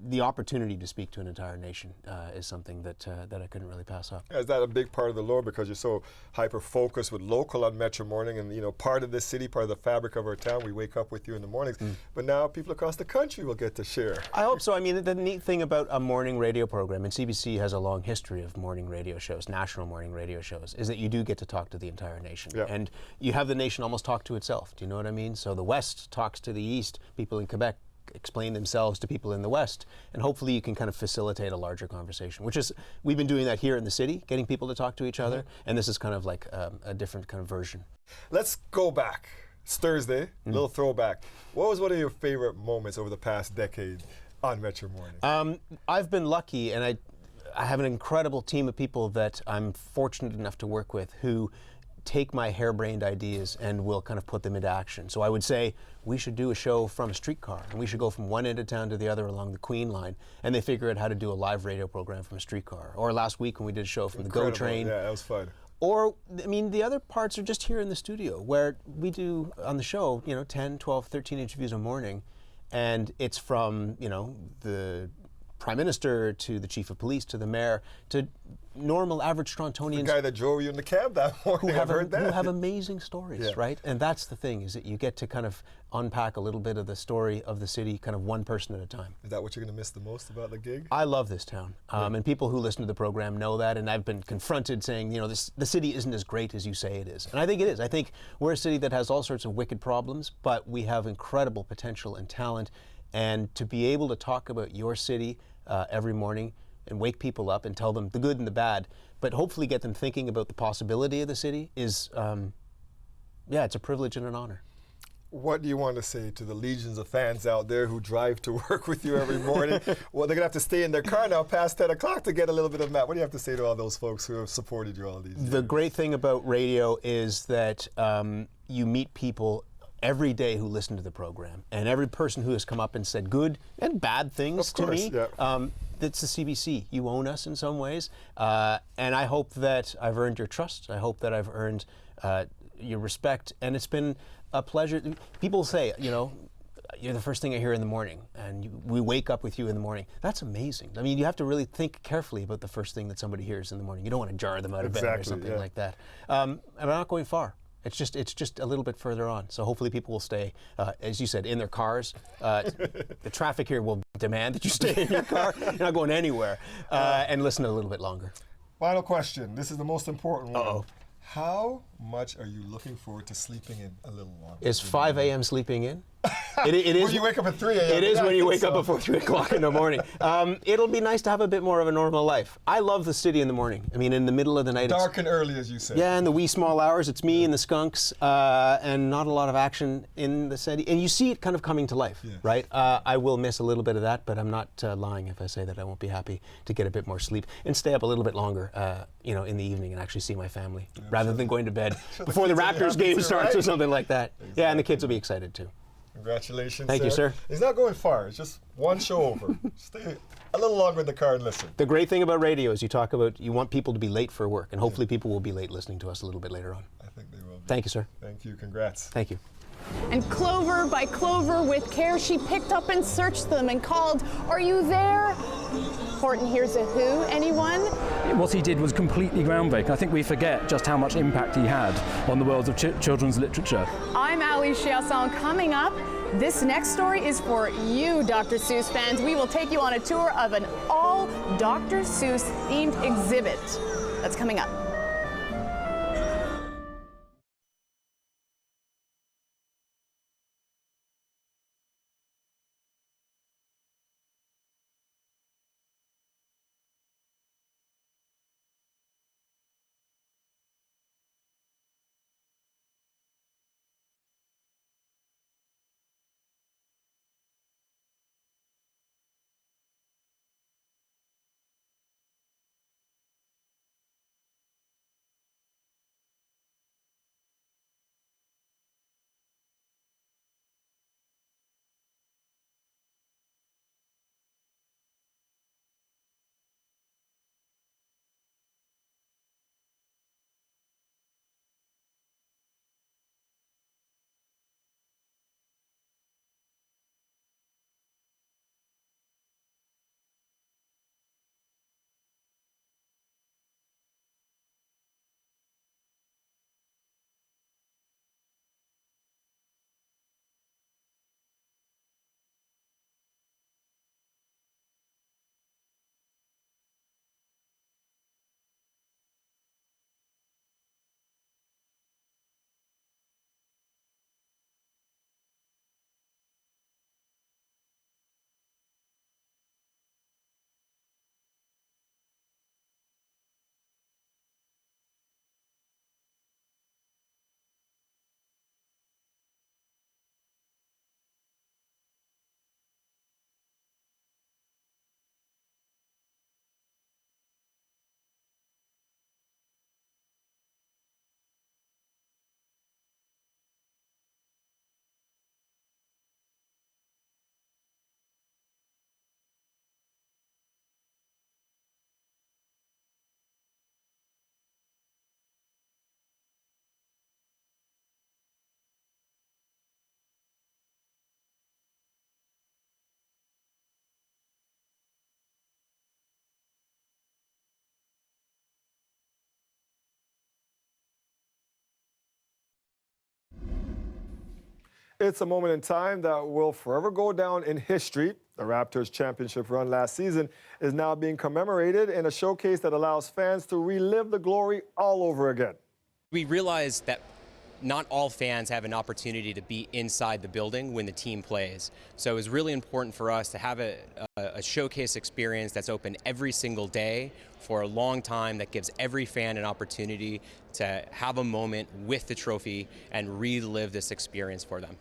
the opportunity to speak to an entire nation is something that I couldn't really pass up. Is that a big part of the lure because you're so hyper-focused with local on Metro Morning and, you know, part of this city, part of the fabric of our town, we wake up with you in the mornings, but now people across the country will get to share. I hope so. I mean, the neat thing about a morning radio program, and CBC has a long history of morning radio shows, national morning radio shows, is that you do get to talk to the entire nation. Yeah. And you have the nation almost talk to itself. Do you know what I mean? So the West talks to the East, people in Quebec explain themselves to people in the West, and hopefully you can kind of facilitate a larger conversation, which is, we've been doing that here in the city, getting people to talk to each other, and this is kind of like a different kind of version. Let's go back. It's Thursday, a little throwback. What was one of your favorite moments over the past decade on Metro Morning? I've been lucky, and I have an incredible team of people that I'm fortunate enough to work with who take my harebrained ideas and will kind of put them into action. So I would say we should do a show from a streetcar, and we should go from one end of town to the other along the Queen line, and they figure out how to do a live radio program from a streetcar. Or last week when we did a show from the GO train. Yeah, that was fun. Or, I mean, the other parts are just here in the studio, where we do on the show, you know, 10, 12, 13 interviews a morning, and it's from, you know, the Prime Minister to the Chief of Police to the Mayor to normal average Torontonians. The guy that drove you in the cab that morning, I've heard that. Who have amazing stories, Yeah. right? And that's the thing, is that you get to kind of unpack a little bit of the story of the city, kind of one person at a time. Is that what you're going to miss the most about the gig? I love this town, and people who listen to the program know that, and I've been confronted saying, you know, the city isn't as great as you say it is. And I think it is. I think we're a city that has all sorts of wicked problems, but we have incredible potential and talent, and to be able to talk about your city every morning and wake people up and tell them the good and the bad, but hopefully get them thinking about the possibility of the city is, yeah, it's a privilege and an honor. What do you want to say to the legions of fans out there who drive to work with you every morning? Well, they're going to have to stay in their car now past 10 o'clock to get a little bit of Matt. What do you have to say to all those folks who have supported you all these years? The great thing about radio is that you meet people every day who listen to the program, and every person who has come up and said good and bad things to me. Yeah. It's the CBC. You own us in some ways, and I hope that I've earned your trust. I hope that I've earned your respect, and it's been a pleasure. People say, you know, you're the first thing I hear in the morning, and we wake up with you in the morning. That's amazing. I mean, you have to really think carefully about the first thing that somebody hears in the morning. You don't want to jar them out of bed or something like that. And I'm not going far. It's just a little bit further on. So hopefully people will stay, as you said, in their cars. The traffic here will demand that you stay in your car. You're not going anywhere. And listen a little bit longer. Final question. This is the most important one. Uh-oh. How much are you looking forward to sleeping in a little longer? Is 5 a.m. sleeping in? It is when you wake up at 3 a.m. It is when you wake up before 3 o'clock in the morning. It'll be nice to have a bit more of a normal life. I love the city in the morning. I mean, in the middle of the night. Dark and early, as you said. Yeah, in the wee small hours, it's me and the skunks, and not a lot of action in the city. And you see it kind of coming to life, right? I will miss a little bit of that, but I'm not lying if I say that I won't be happy to get a bit more sleep and stay up a little bit longer, in the evening and actually see my family, rather than going to bed before the Raptors game starts or something like that. Exactly. Yeah, and the kids will be excited too. Congratulations, Thank you, sir. He's not going far. It's just one show over. Stay a little longer in the car and listen. The great thing about radio is you want people to be late for work, and hopefully people will be late listening to us a little bit later on. I think they will be. Thank you, sir. Thank you. Congrats. Thank you. And clover by clover, with care, she picked up and searched them and called, "Are you there?" Horton hears a who. Anyone? What he did was completely groundbreaking. I think we forget just how much impact he had on the world of children's literature. I'm Ali Chiasson. Coming up, this next story is for you, Dr. Seuss fans. We will take you on a tour of an all Dr. Seuss themed exhibit. That's coming up. It's a moment in time that will forever go down in history. The Raptors' championship run last season is now being commemorated in a showcase that allows fans to relive the glory all over again. We realize that not all fans have an opportunity to be inside the building when the team plays. So it was really important for us to have a showcase experience that's open every single day for a long time, that gives every fan an opportunity to have a moment with the trophy and relive this experience for them.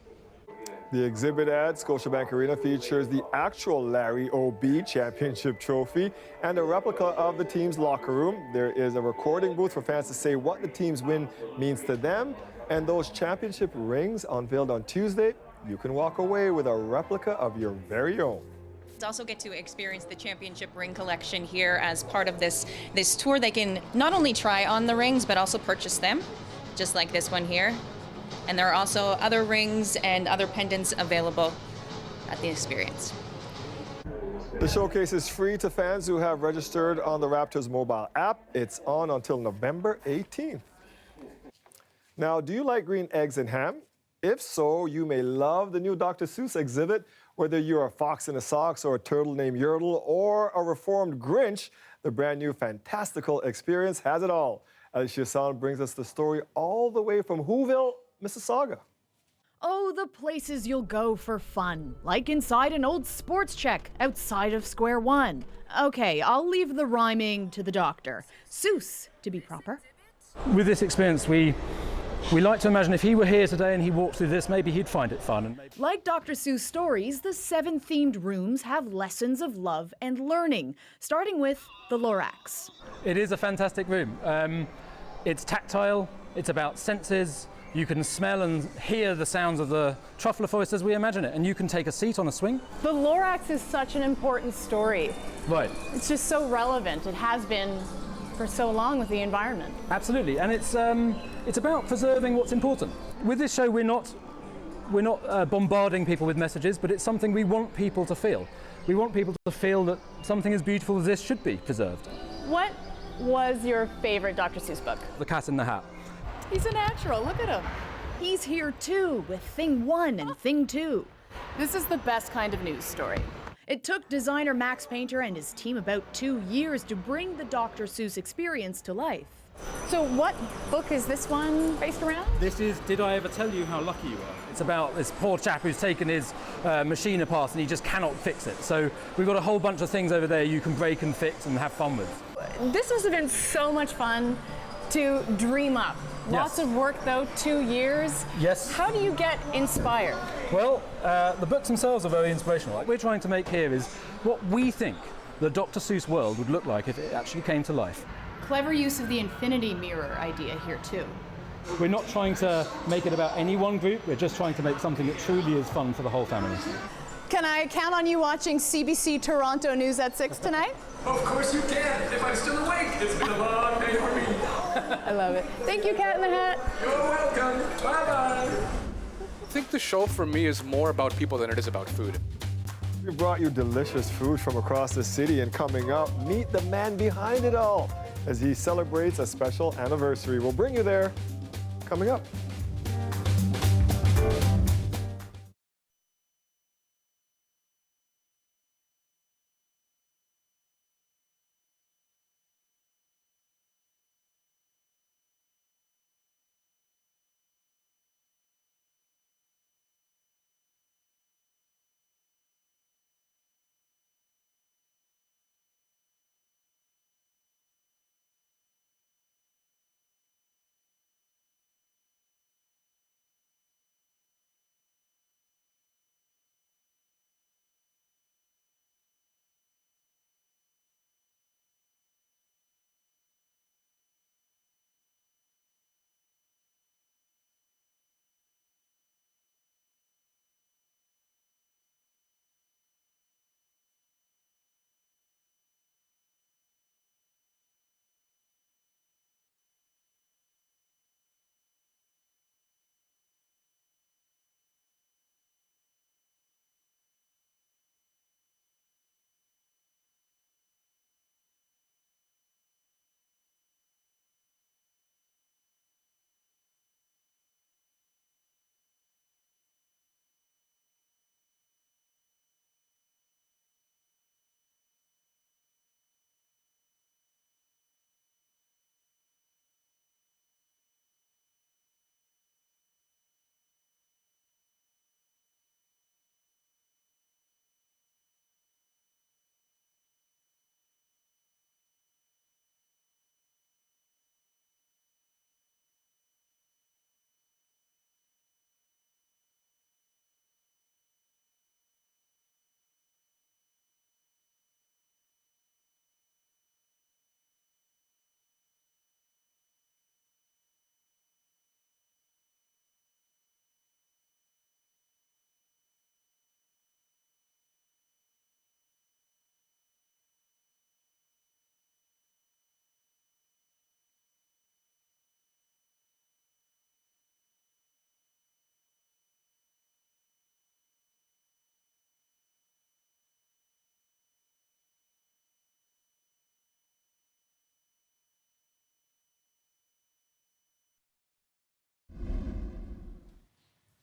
The exhibit at Scotiabank Arena features the actual Larry O.B. championship trophy and a replica of the team's locker room. There is a recording booth for fans to say what the team's win means to them, and those championship rings unveiled on Tuesday. You can walk away with a replica of your very own. Also get to experience the championship ring collection here as part of this tour. They can not only try on the rings, but also purchase them, just like this one here. And there are also other rings and other pendants available at the experience. The showcase is free to fans who have registered on the Raptors mobile app. It's on until November 18th. Now, do you like green eggs and ham? If so, you may love the new Dr. Seuss exhibit. Whether you're a fox in a socks or a turtle named Yertle or a reformed Grinch, the brand new fantastical experience has it all. Alicia Sound brings us the story all the way from Whoville, Mississauga. Oh, the places you'll go for fun, like inside an old sports check outside of Square One. Okay, I'll leave the rhyming to the doctor. Seuss, to be proper. With this experience, we like to imagine if he were here today and he walked through this, maybe he'd find it fun. And maybe... Like Dr. Seuss stories, the 7 themed rooms have lessons of love and learning, starting with the Lorax. It is a fantastic room. It's tactile, it's about senses. You can smell and hear the sounds of the truffle forest as we imagine it, and you can take a seat on a swing. The Lorax is such an important story. Right. It's just so relevant. It has been for so long with the environment. Absolutely, and it's about preserving what's important. With this show, we're not bombarding people with messages, but it's something we want people to feel. We want people to feel that something as beautiful as this should be preserved. What was your favorite Dr. Seuss book? The Cat in the Hat. He's a natural, look at him. He's here too, with Thing 1 and Thing 2. This is the best kind of news story. It took designer Max Painter and his team about 2 years to bring the Dr. Seuss experience to life. So what book is this one based around? This is Did I Ever Tell You How Lucky You Are? It's about this poor chap who's taken his machine apart and he just cannot fix it. So we've got a whole bunch of things over there you can break and fix and have fun with. This must have been so much fun to dream up. Lots of work though, 2 years. Yes. How do you get inspired? Well, the books themselves are very inspirational. What we're trying to make here is what we think the Dr. Seuss world would look like if it actually came to life. Clever use of the infinity mirror idea here too. We're not trying to make it about any one group, we're just trying to make something that truly is fun for the whole family. Can I count on you watching CBC Toronto News at 6 tonight? Of course you can, if I'm still awake. It's been a long day for me. I love it. Thank you, Cat in the Hat. You're welcome. Bye-bye. I think the show for me is more about people than it is about food. We brought you delicious food from across the city, and coming up, meet the man behind it all as he celebrates a special anniversary. We'll bring you there coming up.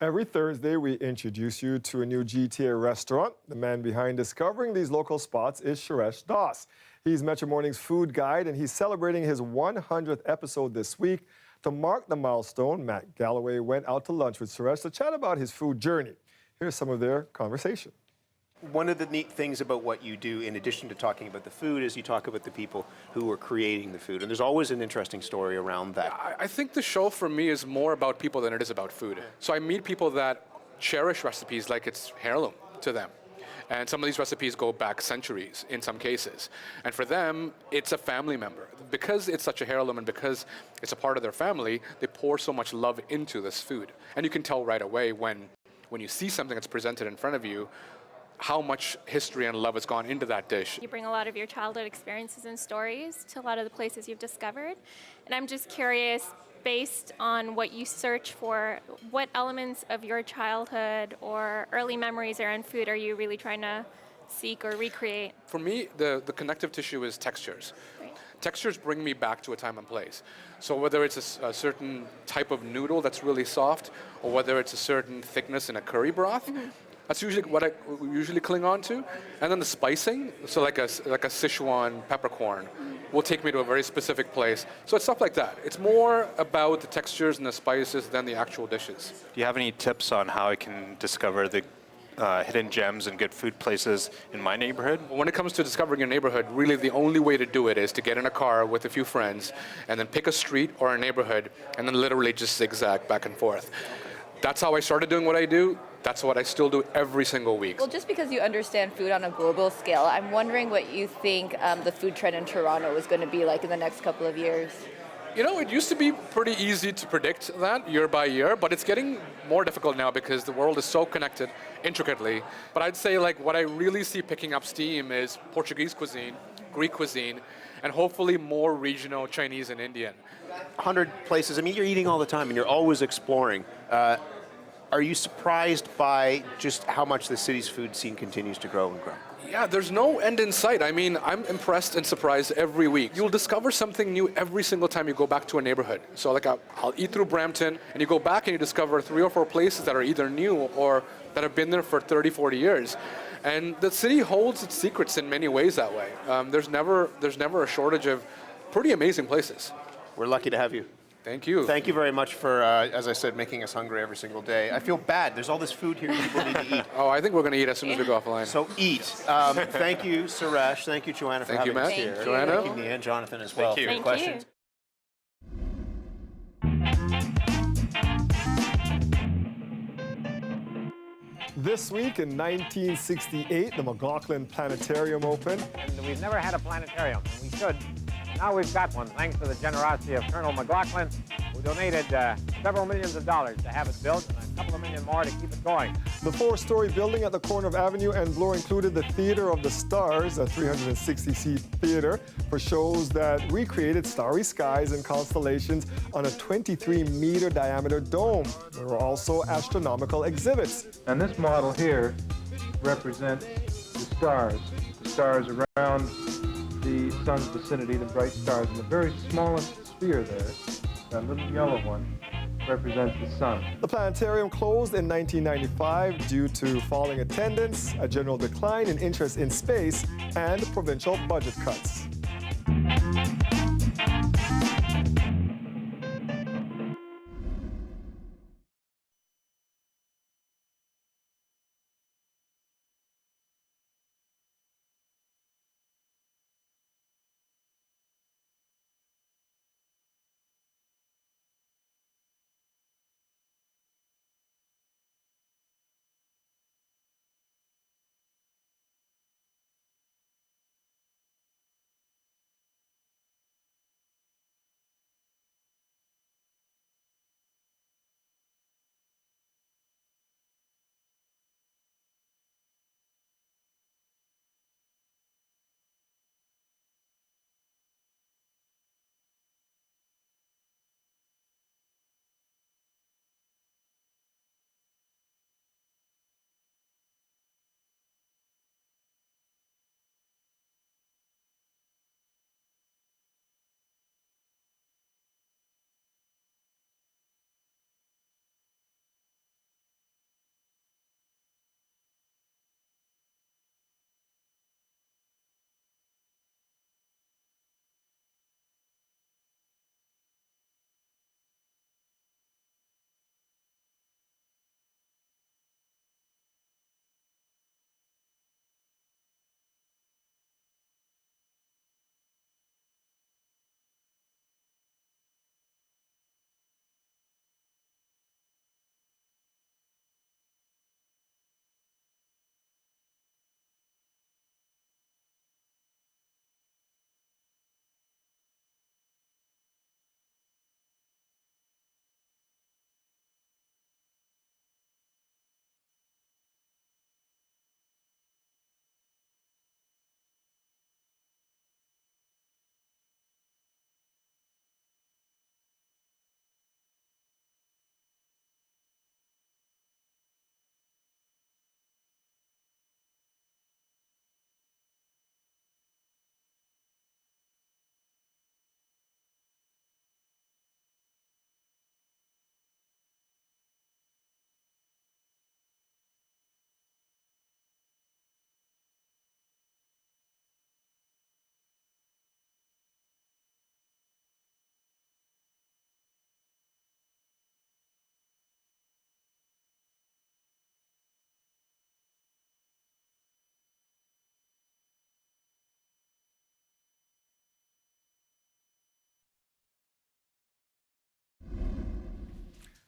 Every Thursday, we introduce you to a new GTA restaurant. The man behind discovering these local spots is Suresh Das. He's Metro Morning's food guide, and he's celebrating his 100th episode this week. To mark the milestone, Matt Galloway went out to lunch with Suresh to chat about his food journey. Here's some of their conversation. One of the neat things about what you do, in addition to talking about the food, is you talk about the people who are creating the food. And there's always an interesting story around that. I think the show for me is more about people than it is about food. So I meet people that cherish recipes like it's heirloom to them. And some of these recipes go back centuries in some cases. And for them, it's a family member. Because it's such a heirloom and because it's a part of their family, they pour so much love into this food. And you can tell right away when you see something that's presented in front of you, how much history and love has gone into that dish. You bring a lot of your childhood experiences and stories to a lot of the places you've discovered. And I'm just curious, based on what you search for, what elements of your childhood or early memories around food are you really trying to seek or recreate? For me, the connective tissue is textures. Right. Textures bring me back to a time and place. So whether it's a certain type of noodle that's really soft, or whether it's a certain thickness in a curry broth, that's usually what I usually cling on to. And then the spicing, so like a Sichuan peppercorn, will take me to a very specific place. So it's stuff like that. It's more about the textures and the spices than the actual dishes. Do you have any tips on how I can discover the hidden gems and good food places in my neighborhood? When it comes to discovering your neighborhood, really the only way to do it is to get in a car with a few friends and then pick a street or a neighborhood and then literally just zigzag back and forth. That's how I started doing what I do. That's what I still do every single week. Well, just because you understand food on a global scale, I'm wondering what you think the food trend in Toronto is going to be like in the next couple of years. You know, it used to be pretty easy to predict that year by year, but it's getting more difficult now because the world is so connected intricately. But I'd say like what I really see picking up steam is Portuguese cuisine, Greek cuisine, and hopefully more regional Chinese and Indian. 100 places, I mean, you're eating all the time and you're always exploring. Are you surprised by just how much the city's food scene continues to grow and grow? Yeah, there's no end in sight. I mean, I'm impressed and surprised every week. You'll discover something new every single time you go back to a neighborhood. So like I'll eat through Brampton and you go back and you discover 3 or 4 places that are either new or that have been there for 30, 40 years. And the city holds its secrets in many ways that way. There's never a shortage of pretty amazing places. We're lucky to have you. Thank you. Thank you very much for, as I said, making us hungry every single day. I feel bad. There's all this food here people need to eat. Oh, I think we're going to eat as soon as we go offline. So eat. Thank you, Suresh. Thank you, Joanna, for having us here. Joanna. Thank you, Nia and Jonathan as well. Thank you. For questions. This week in 1968, the McLaughlin Planetarium opened. And we've never had a planetarium, and we should. Now we've got one, thanks to the generosity of Colonel McLaughlin, who donated several millions of dollars to have it built and a couple of million more to keep it going. The 4-story building at the corner of Avenue and Bloor included the Theater of the Stars, a 360-seat theater for shows that recreated starry skies and constellations on a 23-meter diameter dome. There were also astronomical exhibits. And this model here represents the stars around the sun's vicinity, the bright stars, and the very smallest sphere there, that little yellow one, represents the sun. The planetarium closed in 1995 due to falling attendance, a general decline in interest in space, and provincial budget cuts.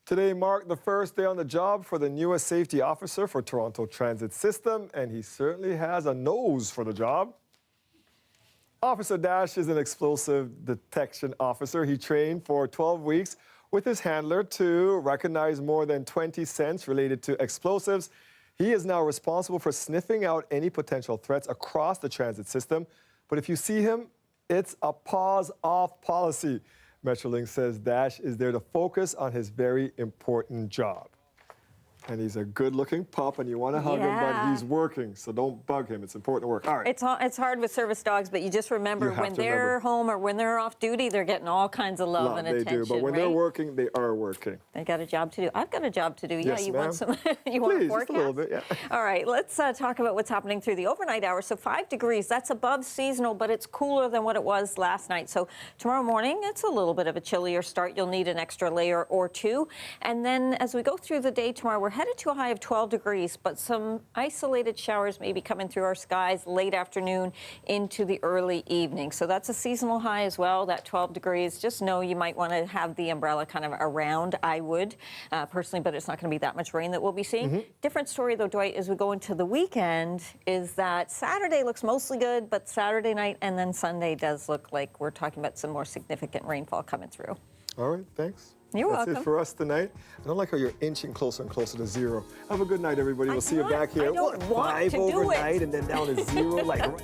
Today marked the first day on the job for the newest safety officer for Toronto Transit System, and he certainly has a nose for the job. Officer Dash is an explosive detection officer. He trained for 12 weeks with his handler to recognize more than 20 scents related to explosives. He is now responsible for sniffing out any potential threats across the transit system. But if you see him, it's a paws off policy. Metrolink says Dash is there to focus on his very important job. And he's a good-looking pup, and you want to hug him, but he's working, so don't bug him. It's important to work. All right. It's hard with service dogs, but you just remember when they're home or when they're off duty, they're getting all kinds of love and attention. They do, but when they're working, they are working. They got a job to do. I've got a job to do. Yes, you ma'am. want some? You want a forecast? Just a little bit, yeah. All right, let's talk about what's happening through the overnight hours. So 5 degrees, that's above seasonal, but it's cooler than what it was last night. So tomorrow morning, it's a little bit of a chillier start. You'll need an extra layer or two. And then as we go through the day tomorrow, we're headed to a high of 12 degrees, but some isolated showers may be coming through our skies late afternoon into the early evening. So that's a seasonal high as well, that 12 degrees. Just know you might want to have the umbrella kind of around. I would personally, but it's not going to be that much rain that we'll be seeing. Different story though, Dwight, as we go into the weekend is that Saturday looks mostly good, but Saturday night and then Sunday does look like we're talking about some more significant rainfall coming through. All right, thanks. You're welcome. That's it for us tonight. I don't like how you're inching closer and closer to zero. Have a good night, everybody. We'll see you back here. I don't want 5 to do it. overnight and then down to 0 like right